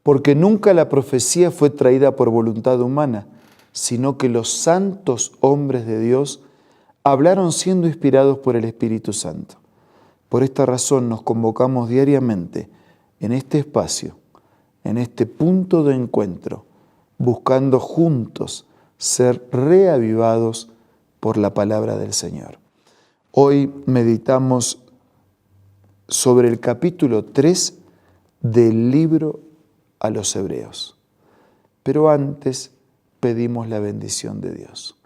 porque nunca la profecía fue traída por voluntad humana, sino que los santos hombres de Dios hablaron siendo inspirados por el Espíritu Santo. Por esta razón nos convocamos diariamente en este espacio, en este punto de encuentro, buscando juntos ser reavivados por la palabra del Señor. Hoy meditamos sobre el capítulo 3 del libro a los Hebreos. Pero antes pedimos la bendición de Dios.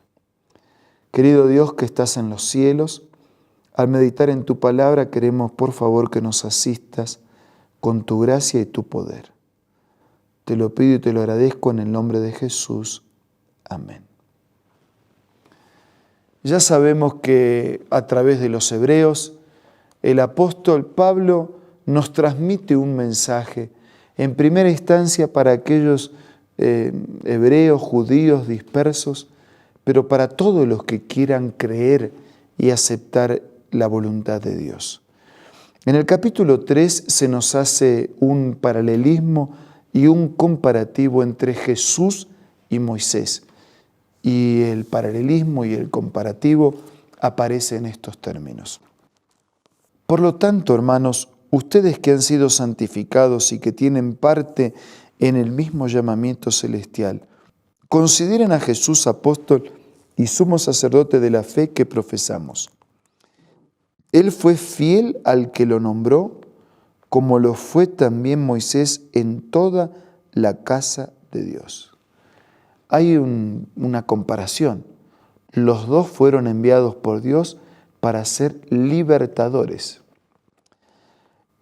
Querido Dios que estás en los cielos, al meditar en tu palabra queremos por favor que nos asistas con tu gracia y tu poder. Te lo pido y te lo agradezco en el nombre de Jesús. Amén. Ya sabemos que a través de los Hebreos, el apóstol Pablo nos transmite un mensaje, en primera instancia para aquellos hebreos, judíos dispersos, pero para todos los que quieran creer y aceptar la voluntad de Dios. En el capítulo 3 se nos hace un paralelismo y un comparativo entre Jesús y Moisés. Y el paralelismo y el comparativo aparece en estos términos. Por lo tanto, hermanos, ustedes que han sido santificados y que tienen parte en el mismo llamamiento celestial, consideren a Jesús apóstol y sumo sacerdote de la fe que profesamos. Él fue fiel al que lo nombró, como lo fue también Moisés en toda la casa de Dios. Hay una comparación. Los dos fueron enviados por Dios para ser libertadores.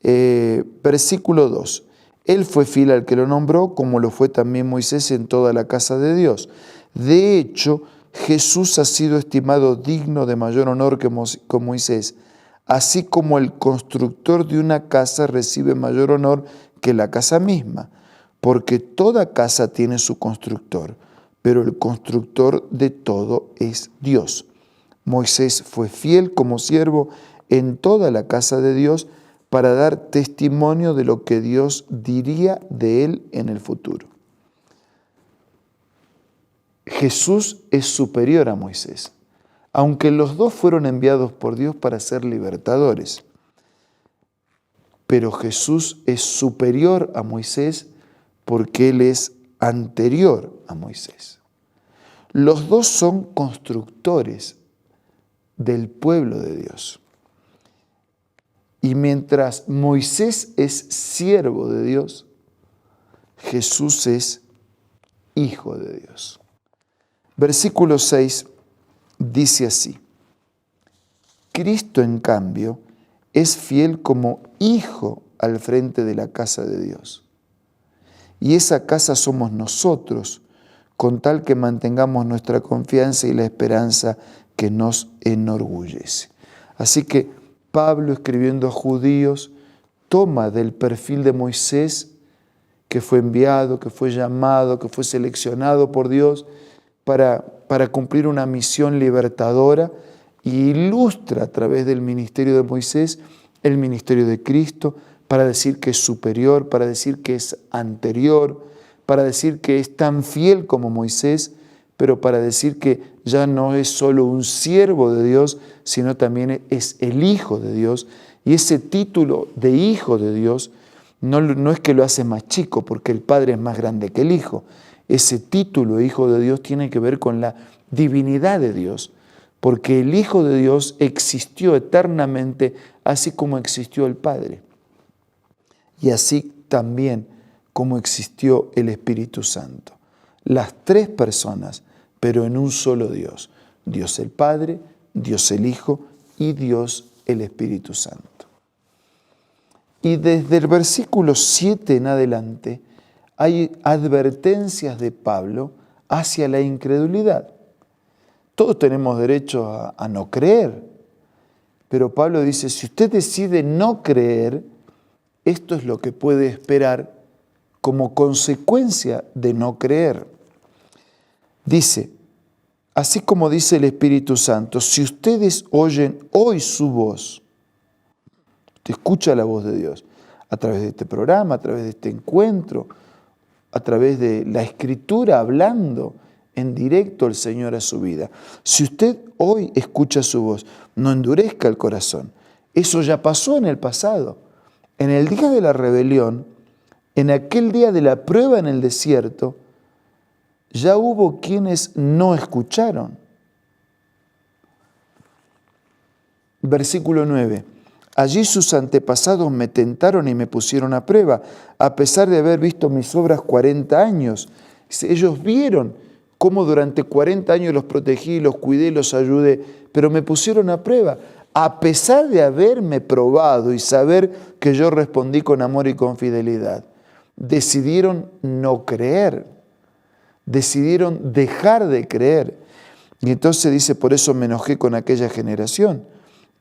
Versículo 2. Él fue fiel al que lo nombró, como lo fue también Moisés en toda la casa de Dios. De hecho, Jesús ha sido estimado digno de mayor honor que Moisés, así como el constructor de una casa recibe mayor honor que la casa misma, porque toda casa tiene su constructor, pero el constructor de todo es Dios. Moisés fue fiel como siervo en toda la casa de Dios para dar testimonio de lo que Dios diría de él en el futuro. Jesús es superior a Moisés, aunque los dos fueron enviados por Dios para ser libertadores. Pero Jesús es superior a Moisés porque Él es anterior a Moisés. Los dos son constructores del pueblo de Dios. Y mientras Moisés es siervo de Dios, Jesús es hijo de Dios. Versículo 6 dice así: Cristo, en cambio, es fiel como hijo al frente de la casa de Dios. Y esa casa somos nosotros, con tal que mantengamos nuestra confianza y la esperanza que nos enorgullece. Así que Pablo, escribiendo a judíos, toma del perfil de Moisés, que fue enviado, que fue llamado, que fue seleccionado por Dios para cumplir una misión libertadora, y ilustra a través del ministerio de Moisés el ministerio de Cristo, para decir que es superior, para decir que es anterior, para decir que es tan fiel como Moisés, pero para decir que ya no es solo un siervo de Dios, sino también es el Hijo de Dios. Y ese título de Hijo de Dios no es que lo hace más chico, porque el Padre es más grande que el Hijo. Ese título, Hijo de Dios, tiene que ver con la divinidad de Dios, porque el Hijo de Dios existió eternamente, así como existió el Padre. Y así también como existió el Espíritu Santo. Las tres personas, pero en un solo Dios. Dios el Padre, Dios el Hijo y Dios el Espíritu Santo. Y desde el versículo 7 en adelante hay advertencias de Pablo hacia la incredulidad. Todos tenemos derecho a no creer, pero Pablo dice, si usted decide no creer, esto es lo que puede esperar como consecuencia de no creer. Dice, así como dice el Espíritu Santo, si ustedes oyen hoy su voz, usted escucha la voz de Dios a través de este programa, a través de este encuentro, a través de la Escritura, hablando en directo el Señor a su vida. Si usted hoy escucha su voz, no endurezca el corazón. Eso ya pasó en el pasado. En el día de la rebelión, en aquel día de la prueba en el desierto, ya hubo quienes no escucharon. Versículo 9. Allí sus antepasados me tentaron y me pusieron a prueba, a pesar de haber visto mis obras 40 años. Ellos vieron cómo durante 40 años los protegí, los cuidé, los ayudé, pero me pusieron a prueba. A pesar de haberme probado y saber que yo respondí con amor y con fidelidad, decidieron no creer, decidieron dejar de creer. Y entonces dice, por eso me enojé con aquella generación.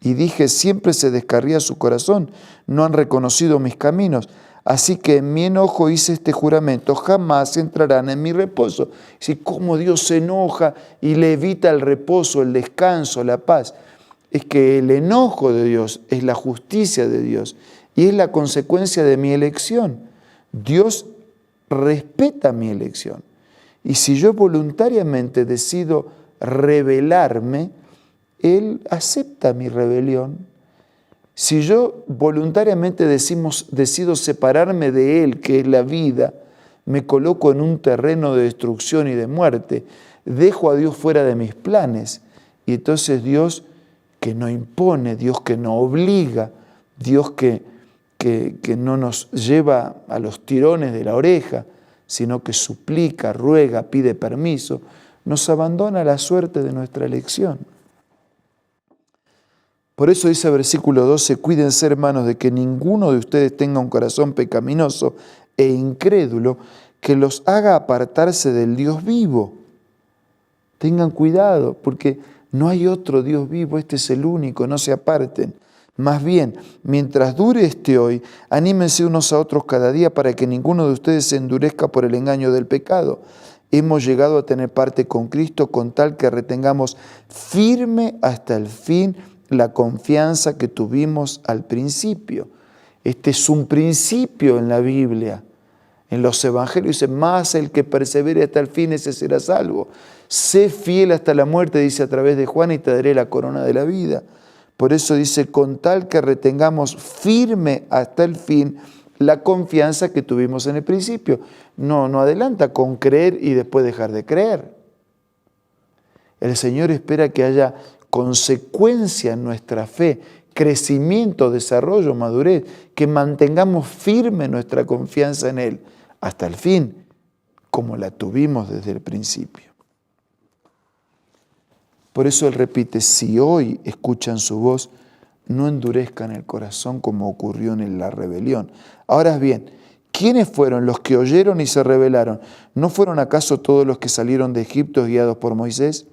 Y dije, siempre se descarría su corazón, no han reconocido mis caminos. Así que en mi enojo hice este juramento, jamás entrarán en mi reposo. Si cómo Dios se enoja y le evita el reposo, el descanso, la paz. Es que el enojo de Dios es la justicia de Dios y es la consecuencia de mi elección. Dios respeta mi elección. Y si yo voluntariamente decido rebelarme, Él acepta mi rebelión. Si yo voluntariamente decido separarme de Él, que es la vida, me coloco en un terreno de destrucción y de muerte, dejo a Dios fuera de mis planes. Y entonces Dios que no impone, Dios que no obliga, Dios que no nos lleva a los tirones de la oreja, sino que suplica, ruega, pide permiso, nos abandona a la suerte de nuestra elección. Por eso dice el versículo 12, cuídense hermanos de que ninguno de ustedes tenga un corazón pecaminoso e incrédulo que los haga apartarse del Dios vivo. Tengan cuidado porque no hay otro Dios vivo, este es el único, no se aparten. Más bien, mientras dure este hoy, anímense unos a otros cada día para que ninguno de ustedes se endurezca por el engaño del pecado. Hemos llegado a tener parte con Cristo con tal que retengamos firme hasta el fin la confianza que tuvimos al principio. Este es un principio en la Biblia. En los evangelios dice, más el que persevere hasta el fin, ese será salvo. Sé fiel hasta la muerte, dice a través de Juan, y te daré la corona de la vida. Por eso dice, con tal que retengamos firme hasta el fin la confianza que tuvimos en el principio. No adelanta con creer y después dejar de creer. El Señor espera que haya consecuencia en nuestra fe, crecimiento, desarrollo, madurez, que mantengamos firme nuestra confianza en Él hasta el fin, como la tuvimos desde el principio. Por eso Él repite, si hoy escuchan su voz, no endurezcan el corazón como ocurrió en la rebelión. Ahora bien, ¿quiénes fueron los que oyeron y se rebelaron? ¿No fueron acaso todos los que salieron de Egipto guiados por Moisés?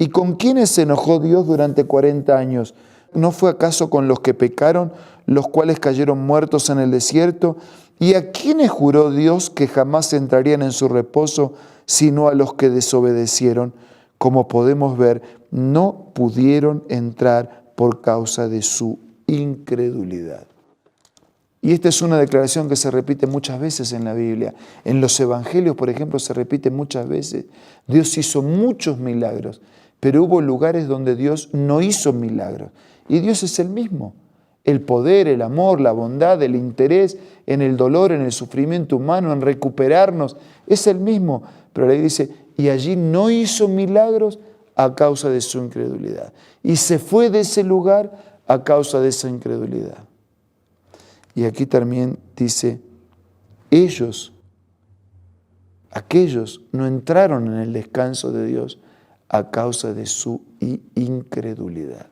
¿Y con quiénes se enojó Dios durante 40 años? ¿No fue acaso con los que pecaron, los cuales cayeron muertos en el desierto? ¿Y a quiénes juró Dios que jamás entrarían en su reposo, sino a los que desobedecieron? Como podemos ver, no pudieron entrar por causa de su incredulidad. Y esta es una declaración que se repite muchas veces en la Biblia. En los evangelios, por ejemplo, se repite muchas veces. Dios hizo muchos milagros, pero hubo lugares donde Dios no hizo milagros. Y Dios es el mismo. El poder, el amor, la bondad, el interés en el dolor, en el sufrimiento humano, en recuperarnos, es el mismo. Pero la Biblia dice, y allí no hizo milagros a causa de su incredulidad. Y se fue de ese lugar a causa de esa incredulidad. Y aquí también dice, aquellos no entraron en el descanso de Dios a causa de su incredulidad.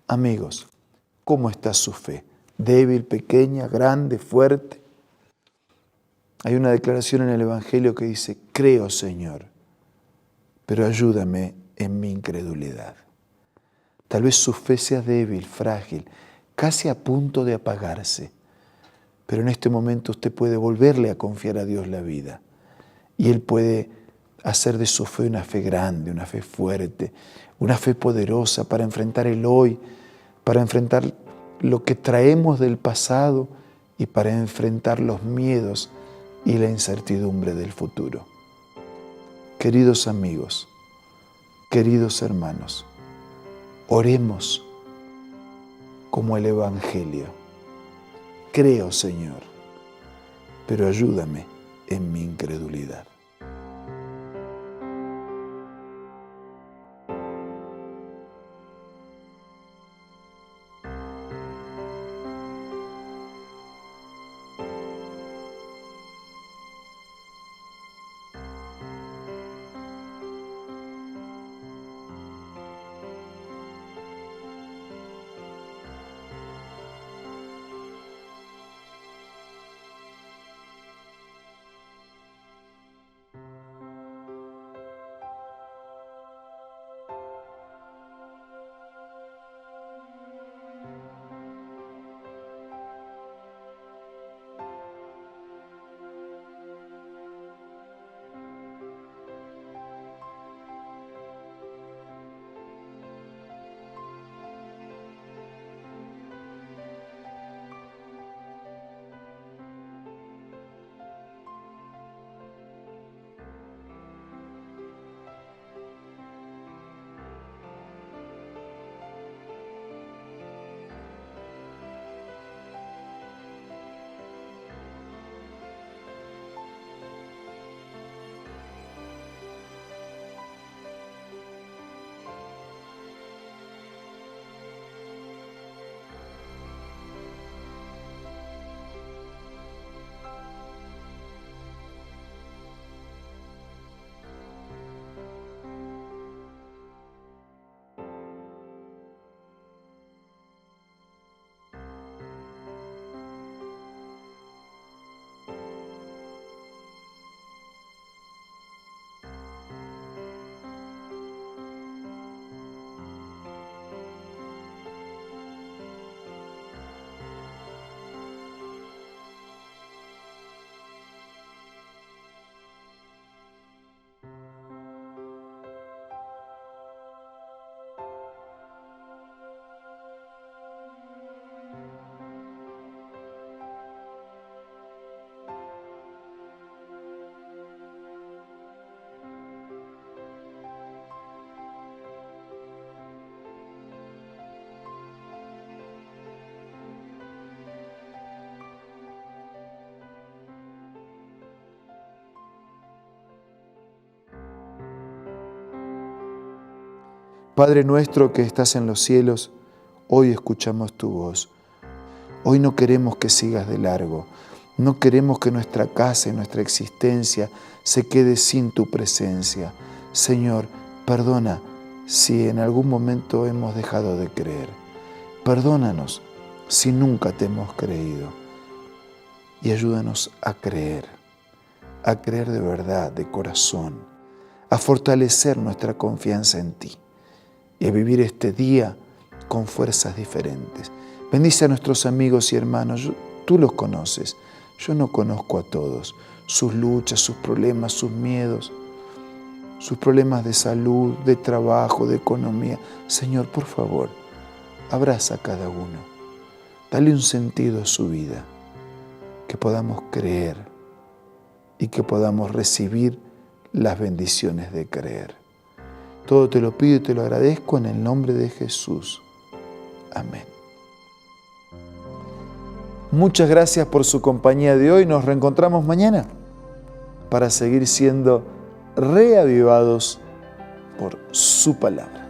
Amigos, ¿cómo está su fe? ¿Débil, pequeña, grande, fuerte? Hay una declaración en el Evangelio que dice, creo, Señor, pero ayúdame en mi incredulidad. Tal vez su fe sea débil, frágil, casi a punto de apagarse, pero en este momento usted puede volverle a confiar a Dios la vida y Él puede hacer de su fe una fe grande, una fe fuerte, una fe poderosa para enfrentar el hoy, para enfrentar lo que traemos del pasado y para enfrentar los miedos y la incertidumbre del futuro. Queridos amigos, queridos hermanos, oremos como el Evangelio. Creo, Señor, pero ayúdame en mi incredulidad. Padre nuestro que estás en los cielos, hoy escuchamos tu voz. Hoy no queremos que sigas de largo. No queremos que nuestra casa y nuestra existencia se quede sin tu presencia. Señor, perdona si en algún momento hemos dejado de creer. Perdónanos si nunca te hemos creído. Y ayúdanos a creer de verdad, de corazón, a fortalecer nuestra confianza en ti y a vivir este día con fuerzas diferentes. Bendice a nuestros amigos y hermanos. Tú los conoces. Yo no conozco a todos. Sus luchas, sus problemas, sus miedos, sus problemas de salud, de trabajo, de economía. Señor, por favor, abraza a cada uno. Dale un sentido a su vida. Que podamos creer y que podamos recibir las bendiciones de creer. Todo te lo pido y te lo agradezco en el nombre de Jesús. Amén. Muchas gracias por su compañía de hoy. Nos reencontramos mañana para seguir siendo reavivados por su palabra.